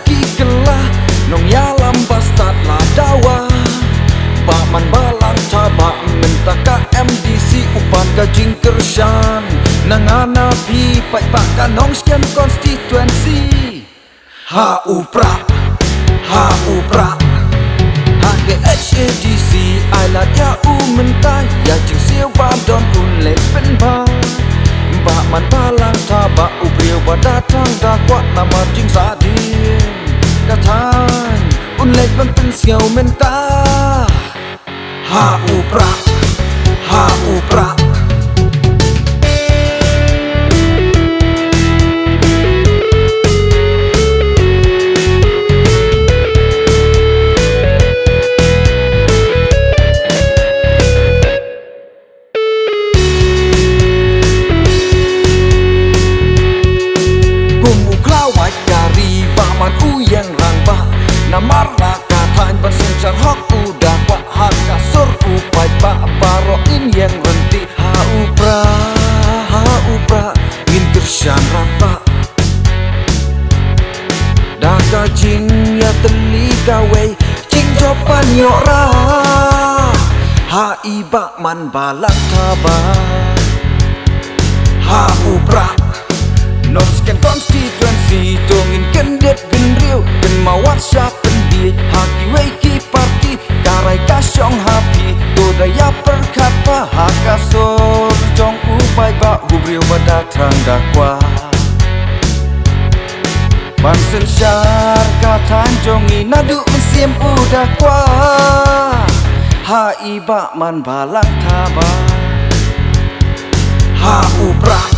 ki kelah nong ya lambas tat la dawa ba man balang taba minta ka MDC upan ka jingkershan nangana pi pai pa ka nong scan constituency ha upra ke HADC ala ya mentai ya jing siu ba don un le pen ba ba man balang taba ubriu ba datang da kwat nama jing sadin katan un le ban pen siau menta ha upra man uyang rang ba namar na katain bersencar hok udah pak hak kasur upai pak baro in yang renti ha upra in kersyan rapa daga jing ya teli gawe jing jopan yora ha iba man balak taba ha upra non scan constituency tongin kendet genriu ken mawat siapen di haki weki parti karai kasyong happy to daya perkata hakasor jong upai ba hubriu badatang dakwa bansen syar katan jongi nadu mesim udakwa ha iba man balang taba ha upra